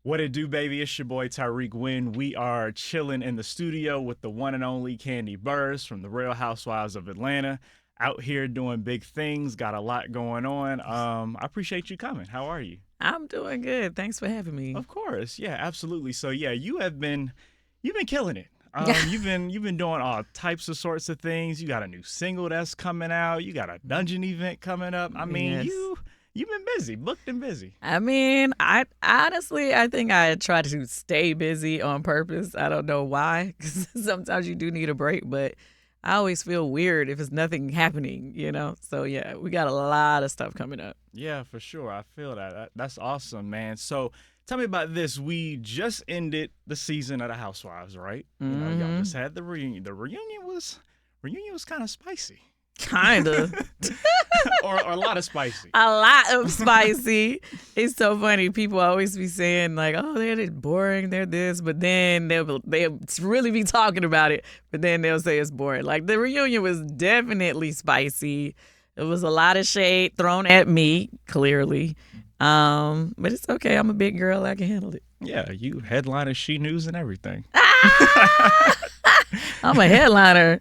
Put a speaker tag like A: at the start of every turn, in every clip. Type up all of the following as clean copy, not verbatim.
A: What it do, baby? It's your boy Tyrik Wynn. We are chilling in the studio with the one and only Kandi Burruss from the Real Housewives of Atlanta. Out here doing big things, got a lot going on. I appreciate you coming. How are you?
B: I'm doing good. Thanks for having me.
A: Of course, yeah, absolutely. So yeah, you've been killing it. You've been doing all types of sorts of things. You got a new single that's coming out. You got a dungeon event coming up. I mean,
B: Yes.
A: you've been busy, booked and busy.
B: I mean, I honestly, I think I try to stay busy on purpose. I don't know why, 'cause sometimes you do need a break, but I always feel weird if it's nothing happening. So yeah, we got a lot of stuff coming up.
A: Yeah, for sure. I feel that's awesome, man. So tell me about this. We just ended the season of the Housewives, right? You know, y'all just had the reunion. The reunion was kind of spicy,
B: Kind of.
A: or a lot of spicy.
B: A lot of spicy. It's so funny. People always be saying like, "Oh, they're boring. They're this," but then they'll really be talking about it. But then they'll say it's boring. Like the reunion was definitely spicy. It was a lot of shade thrown at me, clearly. But it's okay. I'm a big girl. I can handle it.
A: Yeah, you headlining She News and everything.
B: I'm a headliner.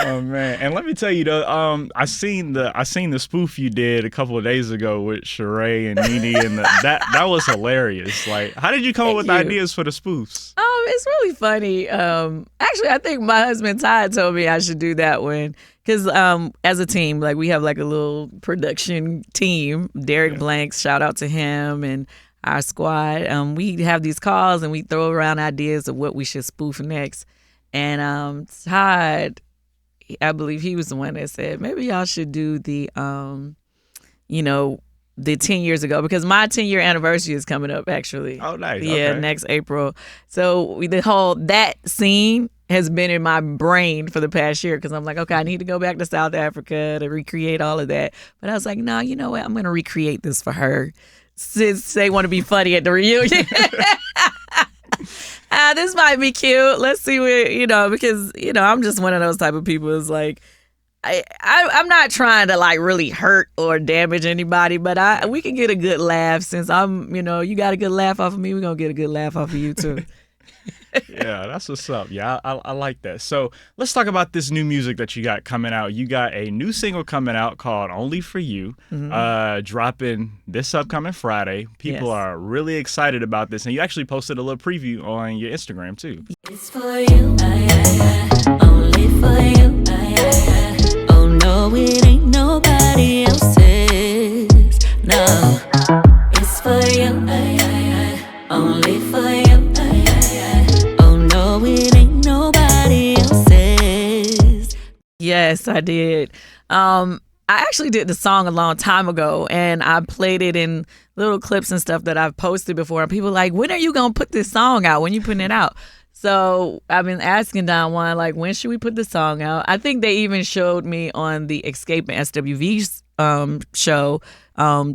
A: Oh man, and let me tell you though, I seen the spoof you did a couple of days ago with Xiara and Nene, and that was hilarious. Like, how did you come up with the ideas for the spoofs?
B: It's really funny. Actually, I think my husband Todd told me I should do that one because as a team, like we have like a little production team. Derek Blanks, shout out to him and our squad. We have these calls and we throw around ideas of what we should spoof next. And Todd, I believe he was the one that said maybe y'all should do the 10 years ago, because my 10-year anniversary is coming up actually.
A: Oh, nice.
B: Yeah,
A: Okay.
B: next April. So that scene has been in my brain for the past year because I'm like, okay, I need to go back to South Africa to recreate all of that. But I was like, no, you know what? I'm going to recreate this for her since they want to be funny at the reunion. This might be cute. Let's see what, because, I'm just one of those type of people. It's like, I'm not trying to like really hurt or damage anybody, but we can get a good laugh since you got a good laugh off of me. We're going to get a good laugh off of you too.
A: Yeah, that's what's up. Yeah, I like that. So let's talk about this new music that you got coming out. You got a new single coming out called Only For You, dropping this upcoming Friday. People are really excited about this. And you actually posted a little preview on your Instagram too.
C: It's for you, only for you. Oh no, it ain't nobody else's. No, it's for you, only for you. Oh no, it ain't nobody else's.
B: Yes, I did. I actually did the song a long time ago, and I played it in little clips and stuff that I've posted before. And people are like, when are you going to put this song out? When you putting it out? So I've been asking Don Juan, like, when should we put the song out? I think they even showed me on the Escape and SWV show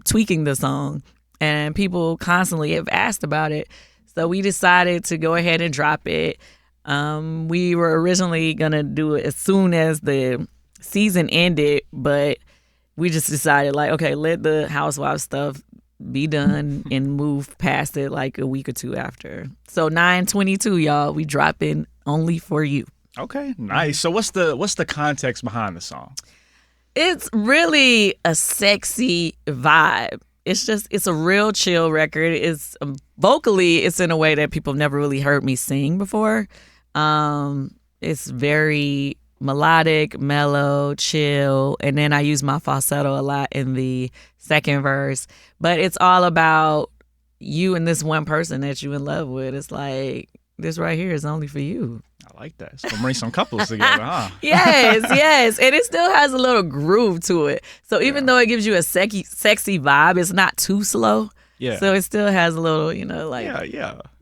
B: tweaking the song, and people constantly have asked about it. So we decided to go ahead and drop it. We were originally going to do it as soon as the season ended, but we just decided, like, okay, let the Housewives stuff be done and move past it like a week or two after. So 9/22, y'all, we dropping Only For You.
A: Okay, nice. So what's the context behind the song?
B: It's really a sexy vibe. It's a real chill record. It's vocally, it's in a way that people have never really heard me sing before. It's very melodic, mellow, chill, and then I use my falsetto a lot in the second verse. But it's all about you and this one person that you in love with. It's like, this right here is only for you.
A: I like that. It's gonna bring some couples together, huh?
B: Yes. And it still has a little groove to it. So even though it gives you a sexy vibe, it's not too slow.
A: Yeah.
B: So it still has a little, like...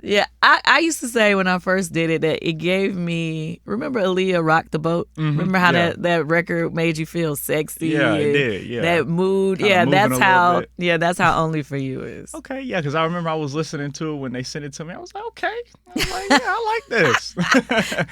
B: Yeah. I used to say when I first did it that it gave me... Remember Aaliyah Rock the Boat?
A: Mm-hmm.
B: Remember how that record made you feel sexy?
A: Yeah, it did. Yeah.
B: That mood.
A: Kinda
B: That's how...
A: bit.
B: Yeah, that's how Only For You is.
A: Okay, yeah, because I remember I was listening to it when they sent it to me. I was like, okay. I was like, yeah, I like this.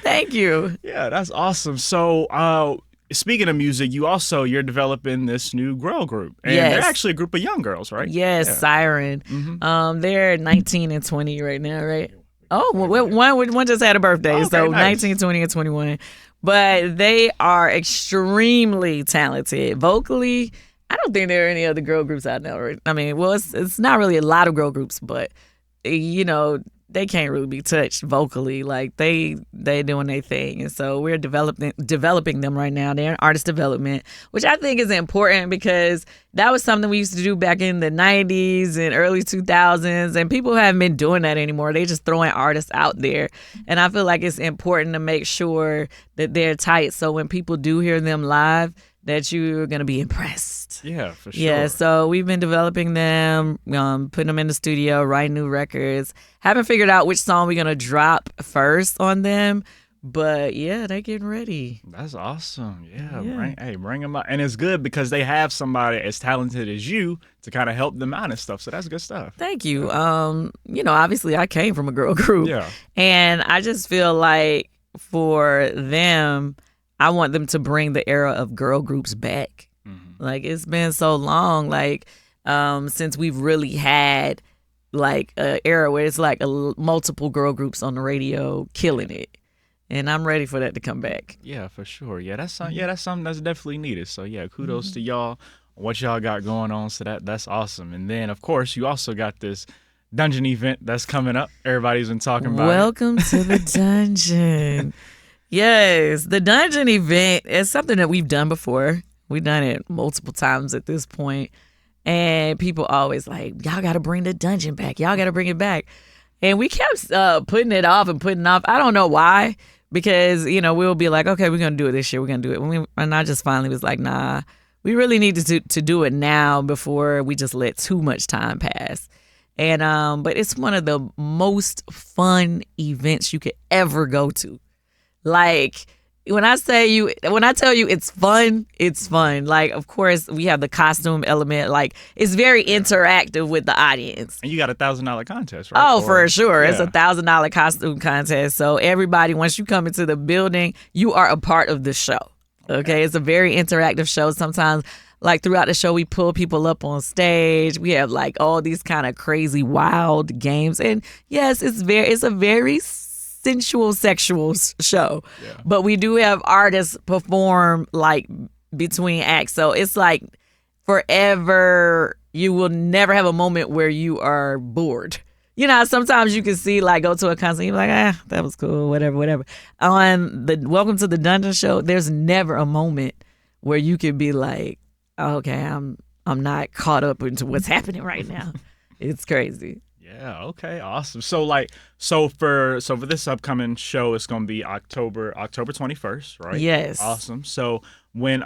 B: Thank you.
A: Yeah, that's awesome. So speaking of music, you're developing this new girl group, and
B: Yes.
A: they're actually a group of young girls, right?
B: Yes,
A: Yeah.
B: Psiryn. They're 19 and 20 right now, right? Oh, one just had a birthday,
A: Okay,
B: so
A: nice.
B: 19, 20, and 21. But they are extremely talented. Vocally, I don't think there are any other girl groups out now. Right? I mean, well, it's not really a lot of girl groups, but you know, they can't really be touched vocally. Like they doing their thing, and so we're developing them right now. They're in artist development, which I think is important because that was something we used to do back in the 90s and early 2000s, and people haven't been doing that anymore. They just throwing artists out there, and I feel like it's important to make sure that they're tight, so when people do hear them live, that you're gonna be impressed.
A: Yeah, for sure.
B: Yeah, so we've been developing them, putting them in the studio, writing new records. Haven't figured out which song we're gonna drop first on them, but yeah, they're getting ready.
A: That's awesome. Yeah,
B: Yeah.
A: bring them out, and it's good because they have somebody as talented as you to kind of help them out and stuff. So that's good stuff.
B: Thank you. Obviously I came from a girl group.
A: Yeah.
B: And I just feel like for them, I want them to bring the era of girl groups back. Like it's been so long, like since we've really had like an era where it's like multiple girl groups on the radio killing it, and I'm ready for that to come back.
A: Yeah, for sure. Yeah, that's something that's definitely needed. So yeah, kudos to y'all on what y'all got going on. So that's awesome. And then of course you also got this dungeon event that's coming up. Everybody's been talking about.
B: Welcome to the dungeon. Yes, the dungeon event is something that we've done before. We've done it multiple times at this point. And people always like, y'all got to bring the dungeon back. Y'all got to bring it back. And we kept putting it off and putting off. I don't know why. Because, we'll be like, okay, we're going to do it this year. We're going to do it. And I just finally was like, nah, we really need to do it now before we just let too much time pass. And but it's one of the most fun events you could ever go to. Like, when I tell you it's fun, it's fun. Like, of course, we have the costume element. Like, it's very interactive with the audience.
A: And you got $1,000 contest, right?
B: Oh, for sure.
A: Yeah.
B: It's $1,000 costume contest. So everybody, once you come into the building, you are a part of the show. Okay? It's a very interactive show. Sometimes, like, throughout the show, we pull people up on stage. We have, like, all these kind of crazy, wild games. And, yes, it's a very sensual, sexual show.
A: Yeah.
B: But we do have artists perform, like, between acts. So it's like forever, you will never have a moment where you are bored. Sometimes you can see, like, go to a concert, you're like, that was cool, whatever. On the Welcome to the Dungeon show, there's never a moment where you could be like, okay, I'm not caught up into what's happening right now. It's crazy.
A: Yeah, okay, awesome. So for this upcoming show, it's gonna be October 21st, right?
B: Yes.
A: Awesome. So when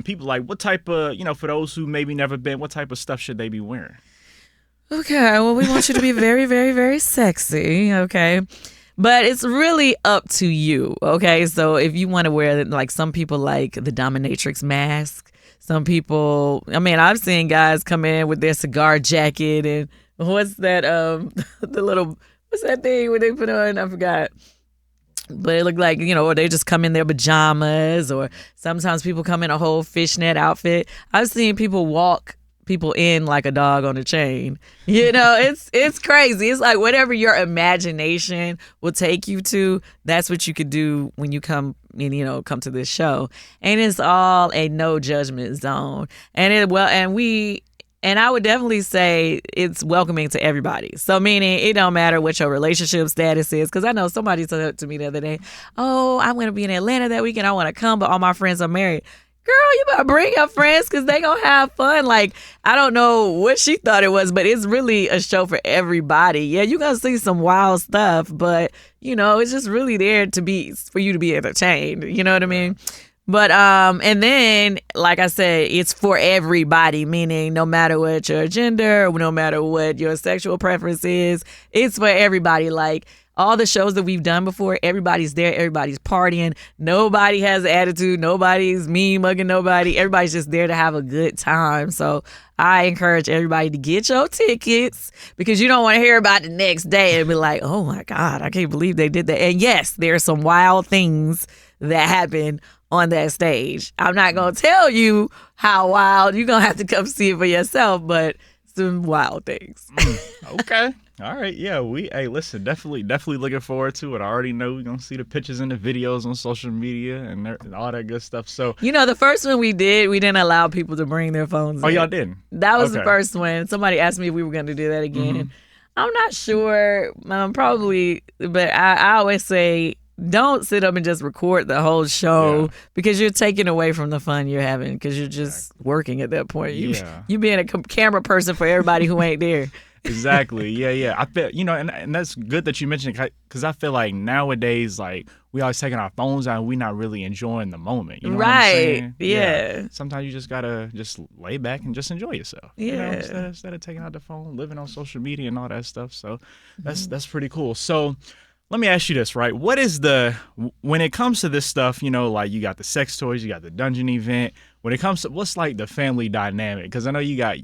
A: people like, what type of, for those who maybe never been, what type of stuff should they be wearing?
B: Okay, well, we want you to be very, very, very sexy, okay? But it's really up to you, okay? So if you want to wear, like, some people like the dominatrix mask. Some people, I've seen guys come in with their cigar jacket and what's that, what's that thing where they put on? I forgot. But it looked like, or they just come in their pajamas, or sometimes people come in a whole fishnet outfit. I've seen people walk people in like a dog on a chain. It's crazy. It's like whatever your imagination will take you to, that's what you could do when you come to this show. And it's all a no judgment zone. And I would definitely say it's welcoming to everybody. So meaning it don't matter what your relationship status is. Because I know somebody said to me the other day, oh, I'm going to be in Atlanta that weekend. I want to come, but all my friends are married. Girl, you better bring your friends because they going to have fun. Like, I don't know what she thought it was, but it's really a show for everybody. Yeah, you're going to see some wild stuff, but, it's just really there for you to be entertained. You know what I mean? But and then, like I said, it's for everybody, meaning no matter what your gender, no matter what your sexual preference is, it's for everybody. Like all the shows that we've done before, everybody's there, everybody's partying, nobody has attitude, nobody's mean mugging nobody, everybody's just there to have a good time. So I encourage everybody to get your tickets because you don't want to hear about the next day and be like, oh my God, I can't believe they did that. And yes, there are some wild things that happened on that stage. I'm not going to tell you how wild. You're going to have to come see it for yourself, but some wild things.
A: Okay. All right. Yeah. Hey, listen, definitely looking forward to it. I already know we're going to see the pictures and the videos on social media and all that good stuff. So,
B: the first one we didn't allow people to bring their phones in.
A: Y'all didn't?
B: That was the first one. Somebody asked me if we were going to do that again. Mm-hmm. I'm not sure. Probably, but I always say, don't sit up and just record the whole show because you're taking away from the fun you're having because you're just working at that point. You being a camera person for everybody who ain't there.
A: Exactly. Yeah. I feel, and that's good that you mentioned it because I feel like nowadays, like, we always taking our phones out and we not really enjoying the moment. You know what I'm saying?
B: Yeah.
A: Sometimes you just gotta just lay back and just enjoy yourself.
B: Yeah.
A: Instead of taking out the phone, living on social media and all that stuff. So that's pretty cool. So let me ask you this, right? What is when it comes to this stuff, like you got the sex toys, you got the dungeon event. When it comes to what's like the family dynamic? Because I know you got,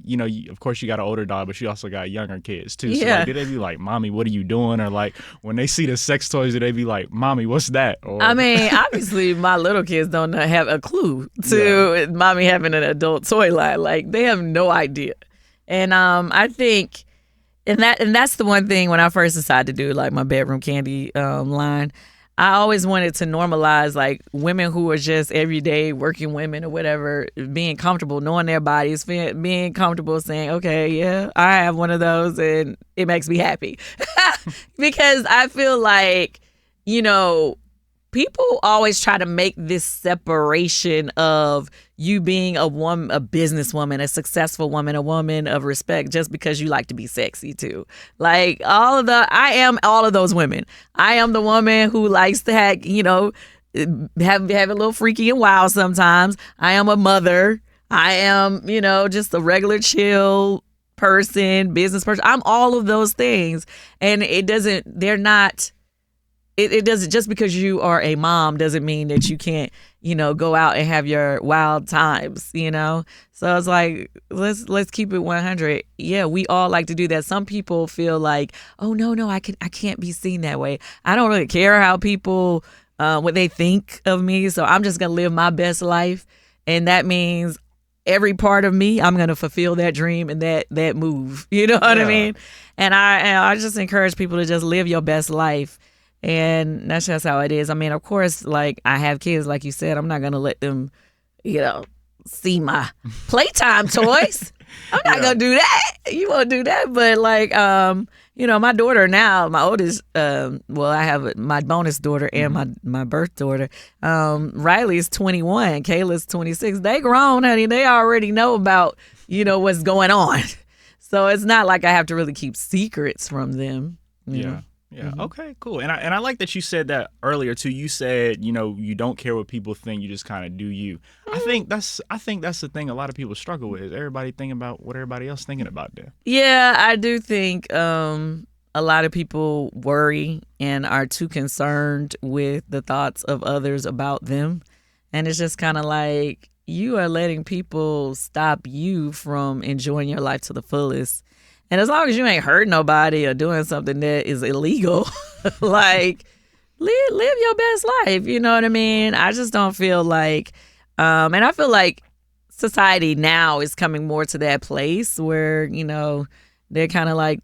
A: of course you got an older dog, but you also got younger kids too. So like, do they be like, "Mommy, what are you doing?" Or like when they see the sex toys, do they be like, "Mommy, what's that?" Or
B: I mean, obviously my little kids don't have a clue to mommy having an adult toy line. Like they have no idea. And I think and that's the one thing when I first decided to do like my bedroom candy line. I always wanted to normalize like women who are just everyday working women or whatever, being comfortable, knowing their bodies, being comfortable saying, okay, yeah, I have one of those and it makes me happy. Because I feel like, people always try to make this separation of you being a woman, a businesswoman, a successful woman, a woman of respect, just because you like to be sexy too. Like I am all of those women. I am the woman who likes to have a little freaky and wild sometimes. I am a mother. I am, just a regular chill person, business person. I'm all of those things. And it doesn't just because you are a mom doesn't mean that you can't, go out and have your wild times, So it's like, let's keep it 100. Yeah, we all like to do that. Some people feel like, oh, no, I can't be seen that way. I don't really care how people, what they think of me. So I'm just going to live my best life. And that means every part of me, I'm going to fulfill that dream and that move. You know what I mean? And I just encourage people to just live your best life. And that's just how it is. I mean, of course, like I have kids, like you said, I'm not going to let them, see my playtime toys. I'm not going to do that. You won't do that. But like, my daughter now, my oldest, I have my bonus daughter and my birth daughter. Riley's 21. Kayla's 26. They grown, honey. They already know about, what's going on. So it's not like I have to really keep secrets from them. You know?
A: Yeah. Okay, cool. And I like that you said that earlier too. You said, you don't care what people think, you just kind of do you. I think that's the thing a lot of people struggle with is everybody thinking about what everybody else thinking about them.
B: Yeah, I do think a lot of people worry and are too concerned with the thoughts of others about them. And it's just kind of like you are letting people stop you from enjoying your life to the fullest. And as long as you ain't hurting nobody or doing something that is illegal, like live your best life. You know what I mean? I just don't feel like, and I feel like society now is coming more to that place where, they're kind of like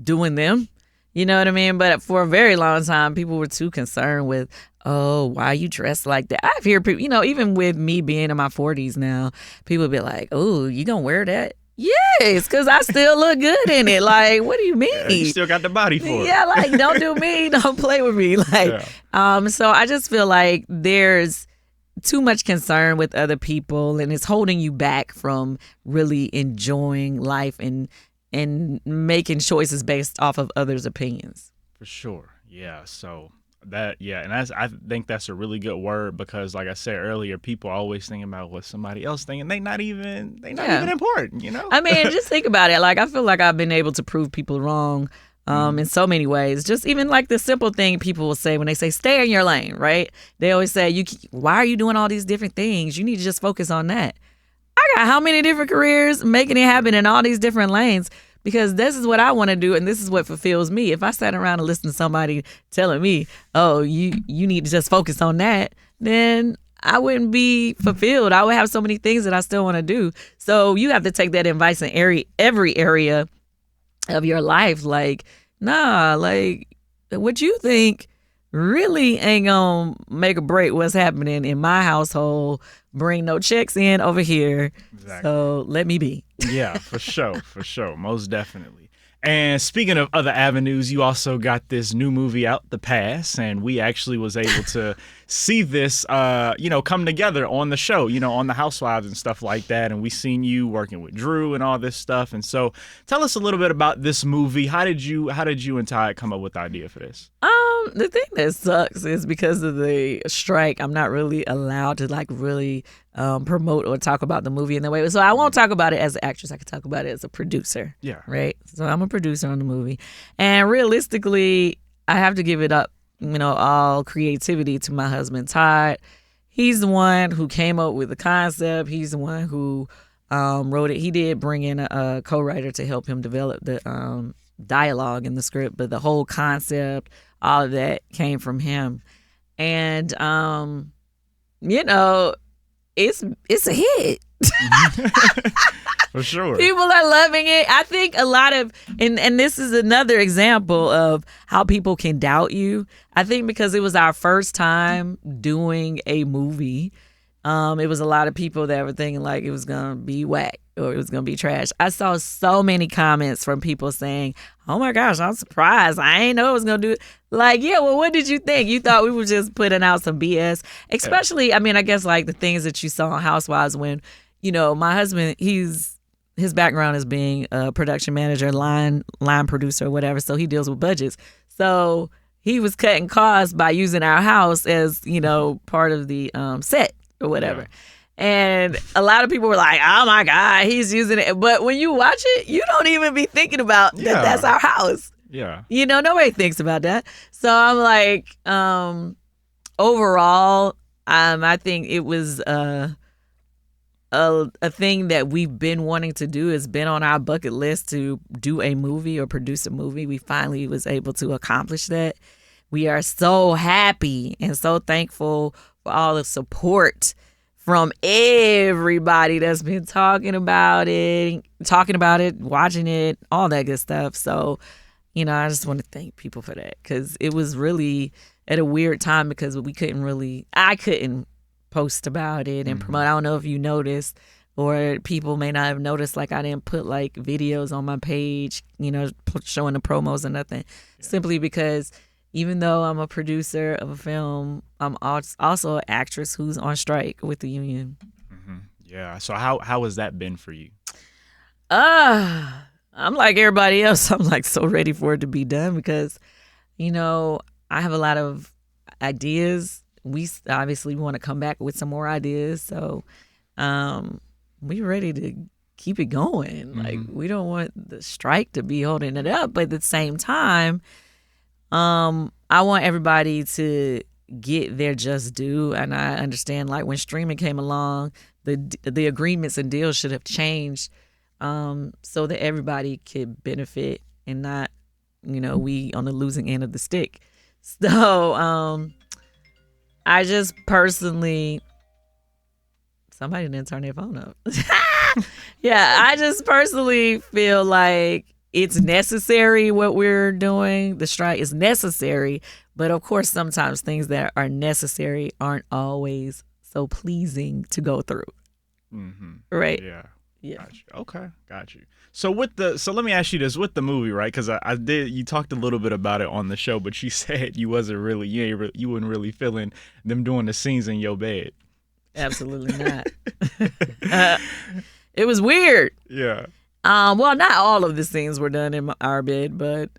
B: doing them. You know what I mean? But for a very long time, people were too concerned with, oh, why you dressed like that? I've heard people, even with me being in my 40s now, people be like, oh, you gonna wear that? Yes, because I still look good in it. Like, what do you mean?
A: Yeah, you still got the body for it.
B: Yeah, like, don't do me. Don't play with me. Like, so I just feel like there's too much concern with other people, and it's holding you back from really enjoying life and making choices based off of others' opinions.
A: For sure. Yeah. So and I think that's a really good word because, like I said earlier, people are always thinking about what somebody else thinking. They not even important, I
B: mean, just think about it. Like, I feel like I've been able to prove people wrong in so many ways. Just even like the simple thing people will say when they say, stay in your lane, right? They always say, why are you doing all these different things? You need to just focus on that. I got how many different careers making it happen in all these different lanes. because this is what I want to do and this is what fulfills me. If I sat around and listened to somebody telling me, oh, you need to just focus on that, then I wouldn't be fulfilled. I would have so many things that I still want to do. So you have to take that advice in every area of your life. Like, nah, like what you think really ain't gonna make or break what's happening in my household. Bring no checks in over here.
A: Exactly.
B: So let me be.
A: Yeah, for sure. Most definitely. And speaking of other avenues, you also got this new movie out, The Pass, and we actually was able to see this, come together on the show, on the Housewives and stuff like that. And we seen you working with Drew and all this stuff. And so, tell us a little bit about this movie. How did you and Ty come up with the idea for this?
B: The thing that sucks is because of the strike, I'm not really allowed to really promote or talk about the movie in that way. So I won't talk about it as an actress. I can talk about it as a producer. Yeah. Right. So I'm a producer on the movie, and realistically, I have to give it up. All creativity to my husband Todd. He's the one who came up with the concept. He's the one who wrote it. He did bring in a co-writer to help him develop the dialogue in the script, but the whole concept, all of that came from him. And it's a hit.
A: For sure.
B: People are loving it. I think a lot of, and this is another example of how people can doubt you. I think because it was our first time doing a movie, it was a lot of people that were thinking like it was going to be whack or it was going to be trash. I saw so many comments from people saying, oh my gosh, I'm surprised. I ain't know it was going to do it. Like, yeah, well, what did you think? You thought we were just putting out some BS? Especially, I mean, I guess like the things that you saw on Housewives when, my husband, his background is being a production manager, line producer, or whatever. So he deals with budgets. So he was cutting costs by using our house as, part of the set or whatever. Yeah. And a lot of people were like, oh my God, he's using it. But when you watch it, you don't even be thinking about that that's our house. Yeah. Nobody thinks about that. So I'm like, overall, I think it was a thing that we've been wanting to do. Has been on our bucket list to do a movie or produce a movie. We finally was able to accomplish that. We are so happy and so thankful for all the support from everybody that's been talking about it, watching it, all that good stuff. So, I just want to thank people for that because it was really at a weird time because I couldn't post about it and promote. I don't know if you noticed or people may not have noticed, like I didn't put like videos on my page, showing the promos or nothing, simply because even though I'm a producer of a film, I'm also an actress who's on strike with the union.
A: Mm-hmm. Yeah. So how has that been for you?
B: I'm like everybody else. I'm like so ready for it to be done because, I have a lot of ideas. We obviously want to come back with some more ideas. So we ready to keep it going. Mm-hmm. Like we don't want the strike to be holding it up. But at the same time, I want everybody to get their just due. And I understand like when streaming came along, the agreements and deals should have changed so that everybody could benefit and not, we on the losing end of the stick. So I just personally, somebody didn't turn their phone up. Yeah, I just personally feel like it's necessary what we're doing. The strike is necessary, but of course, sometimes things that are necessary aren't always so pleasing to go through. Mm-hmm. Right?
A: Yeah. Got you. Okay, got you. So let me ask you this with the movie, right? Because you talked a little bit about it on the show, but you said you wasn't really feeling them doing the scenes in your bed.
B: Absolutely not. It was weird.
A: Yeah.
B: Well, not all of the scenes were done in our bed, but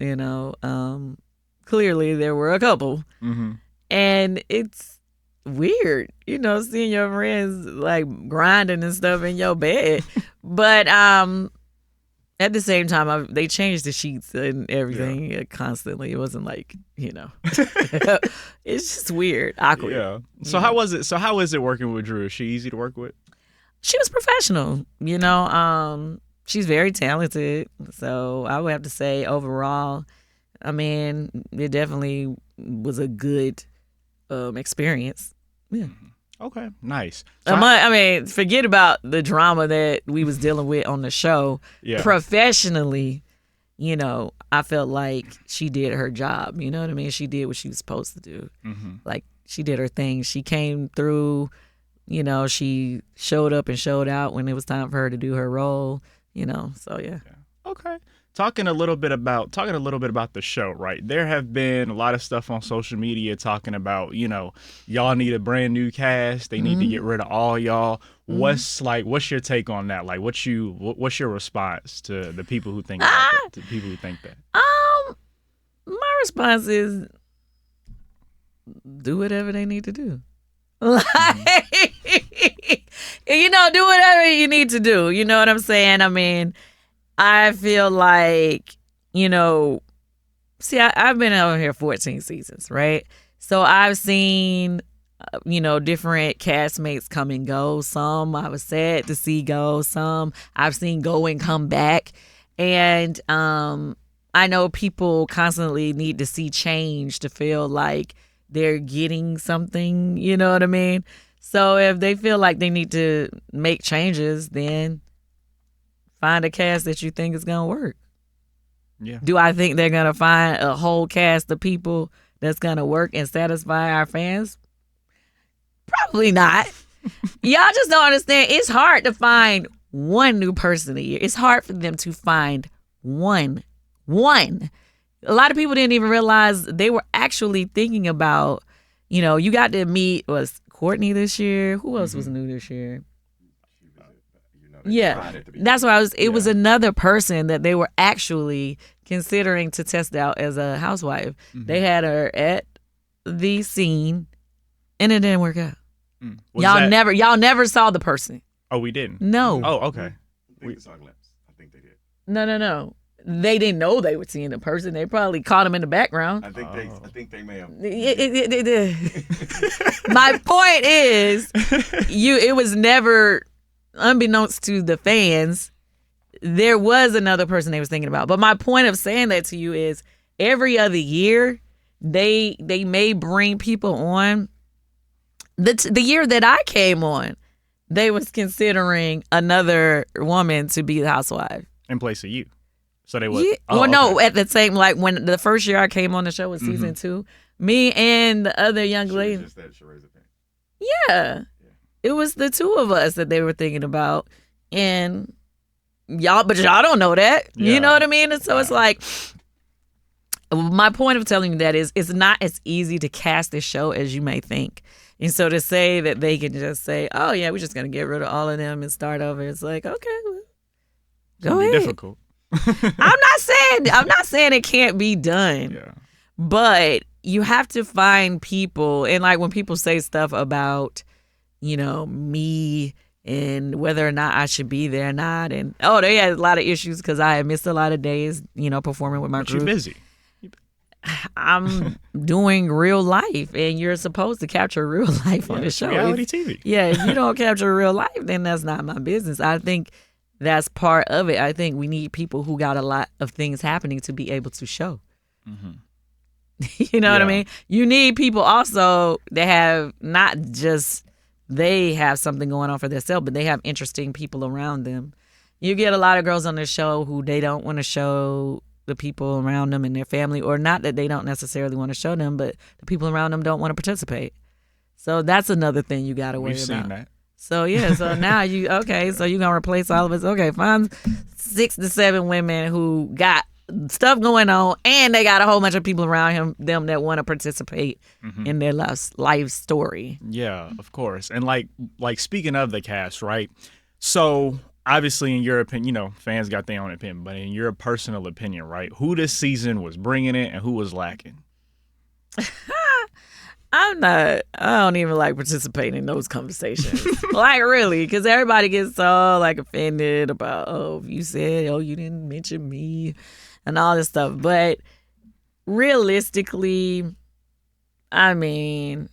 B: clearly there were a couple, mm-hmm. and it's weird, seeing your friends like grinding and stuff in your bed. But at the same time, they changed the sheets and everything constantly. It wasn't like it's just weird, awkward.
A: Yeah. So how was it? So how is it working with Drew? Is she easy to work with?
B: She was professional. she's very talented. So I would have to say overall, I mean, it definitely was a good experience. Yeah.
A: Okay, nice. So
B: I mean, forget about the drama that we was dealing with on the show.
A: Yeah.
B: Professionally, you know, I felt like she did her job. You know what I mean? She did what she was supposed to do. Like, she did her thing. She came through, you know, she showed up and showed out when it was time for her to do her role, you know, so yeah.
A: Okay. Talking a little bit about the show, right? There have been a lot of stuff on social media talking about, you know, y'all need a brand new cast. They need to get rid of all y'all. What's your take on that? Like, what's your response to the people who think that? To people who think that?
B: My response is do whatever they need to do. Like, you know, do whatever you need to do. You know what I'm saying? I mean, I feel like, you know, see, I've been over here 14 seasons, right? So I've seen, you know, different castmates come and go. Some I was sad to see go. Some I've seen go and come back. And I know people constantly need to see change to feel like they're getting something, you know what I mean? So if they feel like they need to make changes, then find a cast that you think is going to work.
A: Yeah.
B: Do I think they're going to find a whole cast of people that's going to work and satisfy our fans? Probably not. Y'all just don't understand. It's hard to find one new person a year. It's hard for them to find one. A lot of people didn't even realize they were actually thinking about, you know, you got to meet, was Courtney this year? Who else was new this year? Yeah, that's why it was another person that they were actually considering to test out as a housewife. They had her at the scene, and it didn't work out. Y'all never saw the person.
A: Oh, we didn't?
B: No.
A: Oh, okay.
D: I think we saw a glimpse. I think they did.
B: No. They didn't know they were seeing the person. They probably caught him in the background.
D: I think they may have.
B: My point is, it was never, unbeknownst to the fans, there was another person they was thinking about. But my point of saying that to you is, every other year, they may bring people on. The year that I came on, they was considering another woman to be the housewife
A: in place of you. So they would.
B: Yeah. No, at the same, like when the first year I came on the show was season 2, me and the other young lady.
D: Just that Xiara's opinion.
B: Yeah. It was the two of us that they were thinking about. And y'all don't know that.
A: Yeah.
B: You know what I mean? And so it's like, my point of telling you that is, it's not as easy to cast this show as you may think. And so to say that they can just say, oh yeah, we're just going to get rid of all of them and start over. It's like, okay, well, go ahead.
A: Difficult.
B: I'm not saying it can't be done.
A: Yeah.
B: But you have to find people, and like when people say stuff about, you know, me and whether or not I should be there or not, and they had a lot of issues because I had missed a lot of days, you know, performing with my group.
A: You're busy.
B: I'm doing real life, and you're supposed to capture real life on the show.
A: Reality TV.
B: Yeah, if you don't capture real life, then that's not my business. I think that's part of it. I think we need people who got a lot of things happening to be able to show. You know what I mean? You need people also that have not just they have something going on for themselves, but they have interesting people around them. You get a lot of girls on the show who they don't want to show the people around them and their family, or not that they don't necessarily want to show them, but the people around them don't want to participate. So that's another thing you got to worry about.
A: We've seen that.
B: So yeah, so now so you're gonna replace all of us. Okay, find 6 to 7 women who got stuff going on, and they got a whole bunch of people around them that want to participate in their life story.
A: Yeah, of course. And like speaking of the cast, right? So obviously, in your opinion, you know, fans got their own opinion, but in your personal opinion, right? Who this season was bringing it and who was lacking?
B: I don't even like participating in those conversations. Like, really, because everybody gets so like offended about, you said, you didn't mention me and all this stuff. But realistically, I mean,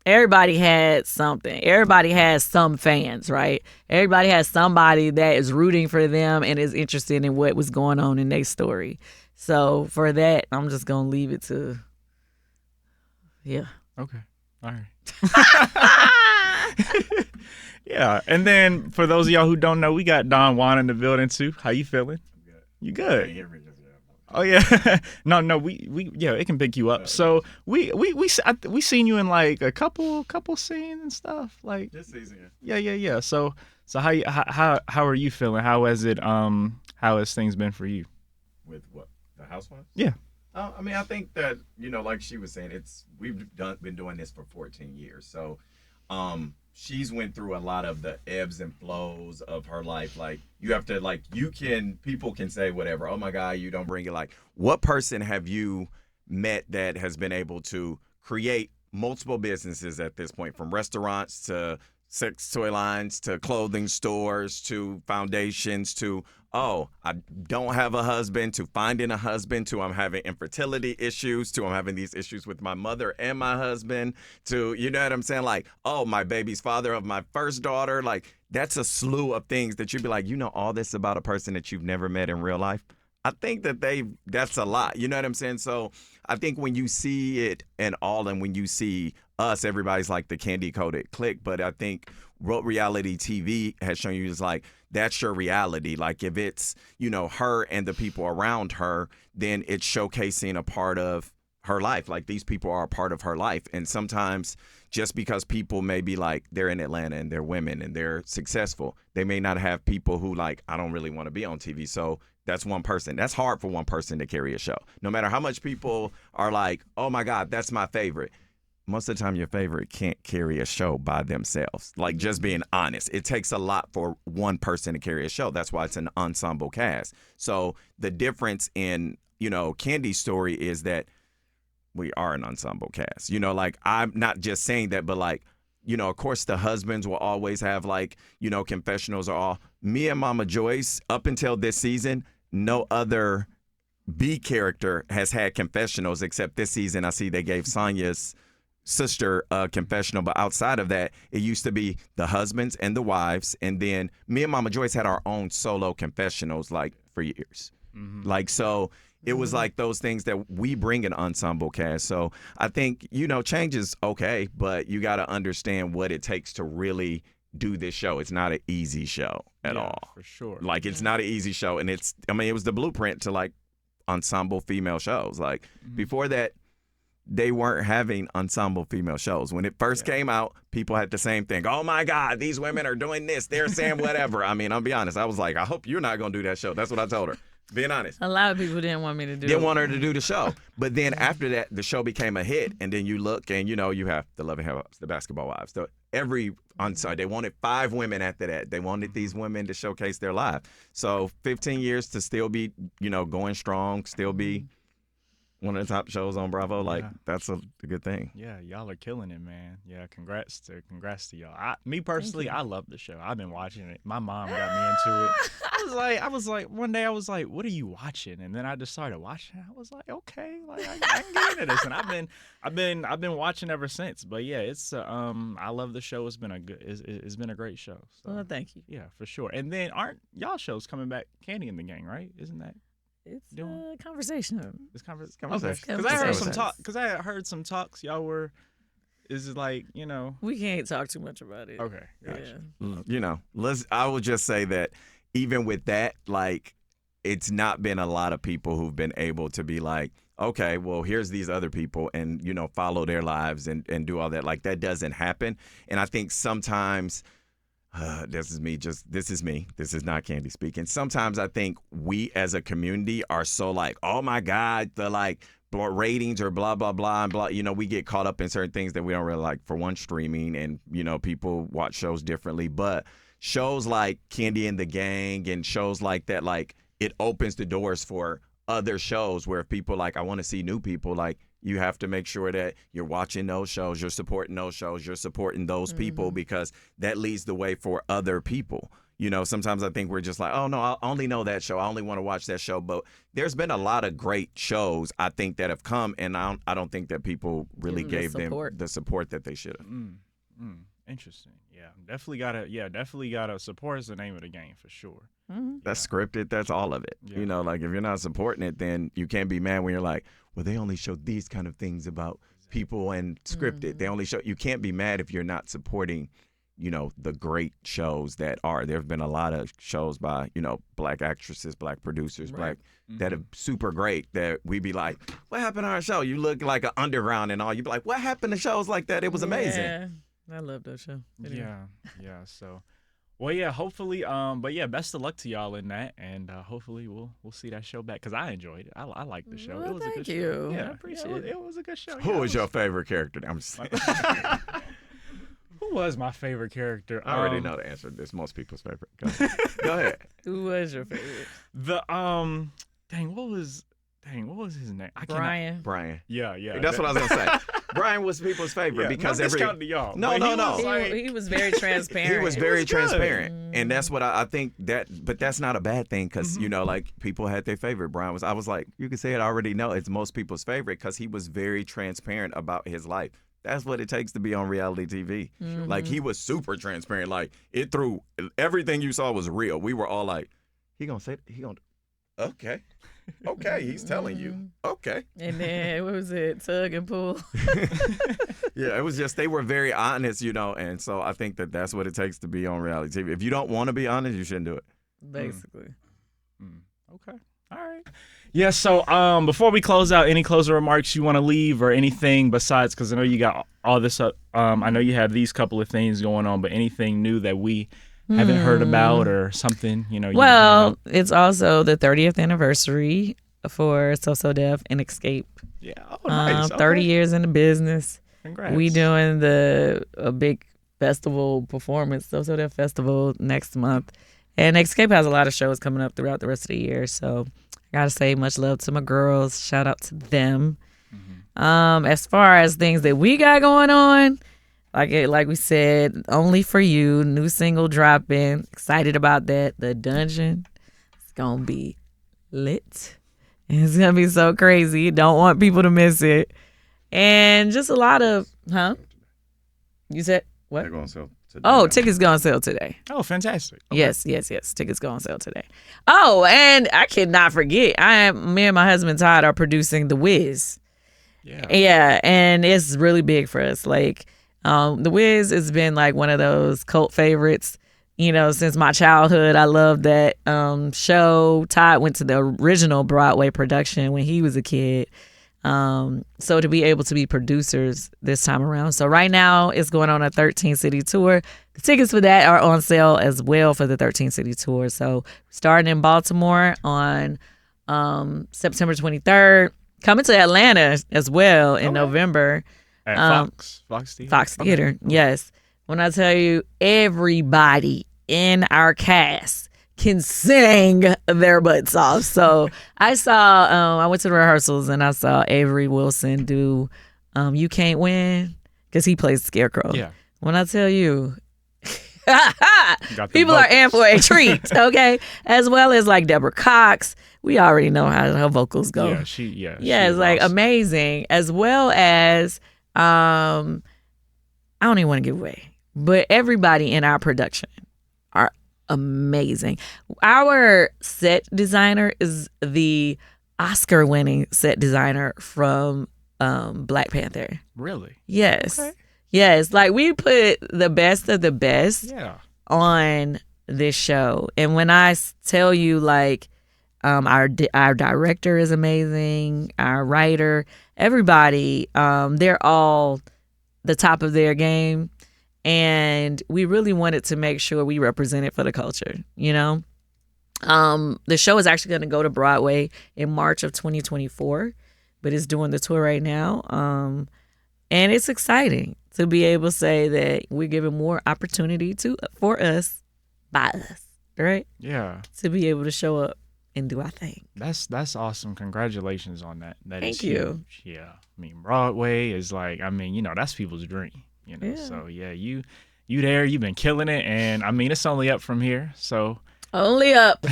B: everybody had something. Everybody has some fans, right? Everybody has somebody that is rooting for them and is interested in what was going on in their story. So for that, I'm just gonna leave it to, yeah.
A: Okay. All right. Yeah. And then for those of y'all who don't know, we got Don Juan in the building too. How you feeling? You good? Oh yeah. No, we yeah, it can pick you up. So we seen you in like a couple scenes and stuff like
D: This season.
A: Yeah. So how are you feeling? How has things been for you?
D: With what? The Housewives?
A: Yeah.
D: I mean, I think that, like she was saying, we've been doing this for 14 years. So, she's went through a lot of the ebbs and flows of her life. Like, you have to, people can say whatever. Oh my God, you don't bring it. Like, what person have you met that has been able to create multiple businesses at this point, from restaurants to sex toy lines to clothing stores to foundations to, oh, I don't have a husband, to finding a husband, to I'm having infertility issues, to I'm having these issues with my mother and my husband, to, you know what I'm saying? Like, oh, my baby's father of my first daughter. Like, that's a slew of things that you'd be like, all this about a person that you've never met in real life. I think that that's a lot. You know what I'm saying? So I think when you see it and when you see us, everybody's like the candy-coated clique. But I think what reality TV has shown you is like, that's your reality. Like if it's, her and the people around her, then it's showcasing a part of her life. Like these people are a part of her life. And sometimes just because people may be like, they're in Atlanta and they're women and they're successful, they may not have people who like, I don't really want to be on TV. So that's one person. That's hard for one person to carry a show. No matter how much people are like, oh my God, that's my favorite. Most of the time your favorite can't carry a show by themselves. Like just being honest, it takes a lot for one person to carry a show. That's why it's an ensemble cast. So the difference in, Kandi's story is that we are an ensemble cast. Like I'm not just saying that, but like, of course the husbands will always have like, confessionals are all. Me and Mama Joyce, up until this season, no other B character has had confessionals except this season. I see they gave Sonya's sister confessional, but outside of that, it used to be the husbands and the wives, and then me and Mama Joyce had our own solo confessionals like for years. Mm-hmm. Like so it was like those things that we bring an ensemble cast. So I think change is okay, but you got to understand what it takes to really do this show. It's not an easy show at all,
A: for sure. Like
D: it's not an easy show, and it was the blueprint to like ensemble female shows. Like before that, they weren't having ensemble female shows. When it first came out, people had the same thing. Oh my God, these women are doing this. They're saying whatever. I mean, I'll be honest. I was like, I hope you're not going to do that show. That's what I told her. Being honest.
B: A lot of people didn't want me to do it.
D: Didn't want her to do the show. But then after that, the show became a hit. And then you look and, you have the Love and Hip Hops, the Basketball Wives. So they wanted 5 women after that. They wanted these women to showcase their life. So 15 years to still be, going strong, still be one of the top shows on Bravo, that's a good thing.
A: Yeah, y'all are killing it, man. Yeah, congrats to y'all. Me personally, I love the show. I've been watching it. My mom got me into it. I was like, one day I was like, what are you watching? And then I just started watching it. I was like, okay, like I can get into this. And I've been watching ever since. But yeah, it's I love the show. It's been a great show. So,
B: well, thank you.
A: Yeah, for sure. And then aren't y'all shows coming back? Kandi and the Gang, right? Isn't that?
B: It's a conversation.
A: It's conversation. Because I heard some talks. Y'all were. Is it like
B: We can't talk too much about it.
A: Okay. Gotcha.
B: Yeah.
D: I would just say that even with that, like, it's not been a lot of people who've been able to be like, okay, well, here's these other people and follow their lives and do all that. Like that doesn't happen. And I think sometimes. This is me. This is not Kandi speaking. Sometimes I think we as a community are so like, oh my God, the like ratings or blah, blah, blah, and blah. We get caught up in certain things that we don't really like. For one, streaming and, people watch shows differently. But shows like Kandi and the Gang and shows like that, like it opens the doors for other shows where if people like, I want to see new people, like, you have to make sure that you're watching those shows, you're supporting those shows, you're supporting those people because that leads the way for other people. You know, sometimes I think we're just like, oh no, I only know that show. I only want to watch that show. But there's been a lot of great shows I think that have come, and I don't think that people really gave them the support that they should have.
A: Interesting. Yeah, definitely gotta support is the name of the game for sure.
D: That's scripted. That's all of it.
A: Yeah.
D: You know, like if you're not supporting it, then you can't be mad when you're like, well, they only show these kind of things about people and scripted. They only show. You can't be mad if you're not supporting, you know, the great shows that are. There have been a lot of shows by, you know, black actresses, black producers, black that are super great that we be like, what happened to our show? You look like an underground and all. You be like, what happened to shows like that? It was amazing.
B: Yeah, I love that show.
A: Yeah. So, well, yeah. Hopefully, but yeah, best of luck to y'all in that, and hopefully we'll see that show back because I enjoyed it. I liked the show.
B: Well,
A: it was a good
B: thank you.
A: show. Yeah,
B: I appreciate it.
A: It was a good show.
D: Who was your favorite character? I'm just saying.
A: Who was my favorite character?
D: I already know the answer to this. Most people's favorite. Go ahead.
B: Who was your favorite?
A: What was his name?
B: Brian.
A: Yeah.
D: That's what I was gonna say. Brian was people's favorite because
A: no discount to y'all.
D: No.
B: He was very transparent.
D: He was very transparent, and that's what I think but that's not a bad thing because you know, like people had their favorite. Brian was. I was like, you can say it. I already know it's most people's favorite because he was very transparent about his life. That's what it takes to be on reality TV. Like he was super transparent. Like it through everything you saw was real. We were all like, okay. He's telling you. Okay.
B: And then what was it? Tug and pull.
D: Yeah, it was just they were very honest, you know, and so I think that that's what it takes to be on reality TV. If you don't want to be honest, you shouldn't do it.
B: Basically.
A: Okay. All right. Yeah, so before we close out, any closing remarks you want to leave or anything besides, because I know you got all this up. I know you have these couple of things going on, but anything new that we haven't heard about or something, you know?
B: Well, it's also the 30th anniversary for So Def and Escape.
A: Yeah, oh, nice.
B: 30 years in the business.
A: Congrats.
B: We doing a big festival performance, So Def Festival next month. And Escape has a lot of shows coming up throughout the rest of the year. So I got to say much love to my girls. Shout out to them. As far as things that we got going on, like we said, Only for You, new single dropping. Excited about that. The Dungeon. It's going to be lit. It's going to be so crazy. Don't want people to miss it. And just a lot of, You said what?
D: They're going to sell today.
B: Oh, tickets going to sell today.
A: Oh, fantastic. Okay.
B: Yes. Tickets going to sell today. Oh, and I cannot forget. Me and my husband Todd are producing The Wiz. Yeah, and it's really big for us. Like, The Wiz has been like one of those cult favorites, you know, since my childhood. I love that show. Todd went to the original Broadway production when he was a kid. So to be able to be producers this time around. So right now it's going on a 13-city tour. The tickets for that are on sale as well for the 13-city tour. So starting in Baltimore on September 23rd, coming to Atlanta as well in November.
A: At Fox Theater?
B: Fox Theater, yes. When I tell you everybody in our cast can sing their butts off. So I went to the rehearsals and I saw Avery Wilson do You Can't Win because he plays Scarecrow.
A: Yeah.
B: When I tell you, people are in for a treat, okay? As well as like Deborah Cox. We already know how her vocals go.
A: Yeah,
B: it's like amazing. As well as, I don't even want to give away, but everybody in our production are amazing. Our set designer is the Oscar-winning set designer from Black Panther.
A: Really?
B: Yes.
A: Okay.
B: Yes. Like we put the best of the best on this show. And when I tell you like our director is amazing, our writer, everybody, they're all the top of their game. And we really wanted to make sure we represented for the culture, you know? The show is actually going to go to Broadway in March of 2024, but it's doing the tour right now. And it's exciting to be able to say that we're giving more opportunity for us, by us, right?
A: Yeah.
B: To be able to show up and do our thing.
A: That's awesome. Congratulations on that.
B: Thank you.
A: Huge. Yeah. I mean, Broadway is like, I mean, you know, that's people's dream. You know,
B: Yeah.
A: so yeah, you you there, you've been killing it, and I mean it's only up from here. So
B: only up.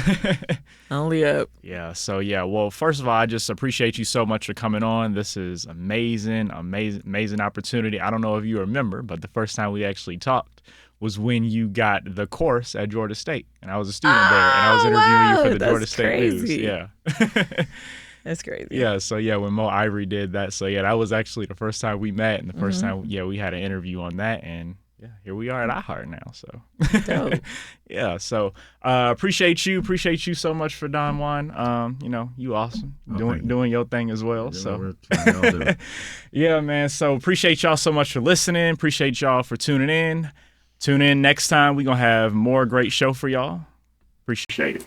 B: Only up.
A: Yeah. So yeah. Well, first of all, I just appreciate you so much for coming on. This is amazing opportunity. I don't know if you remember, but the first time we actually talked was when you got the course at Georgia State, and I was a student there, and I was interviewing you for the Georgia State News. Yeah.
B: That's crazy.
A: Yeah. So yeah, when Mo Ivory did that, so yeah, that was actually the first time we met, and the first time we had an interview on that, and yeah, here we are at iHeart now. So
B: Dope.
A: yeah. So appreciate you so much for Don Juan. You know, you awesome doing your thing as well. So yeah, man. So appreciate y'all so much for listening. Appreciate y'all for tuning in. Tune in next time. We're gonna have more great show for y'all. Appreciate it.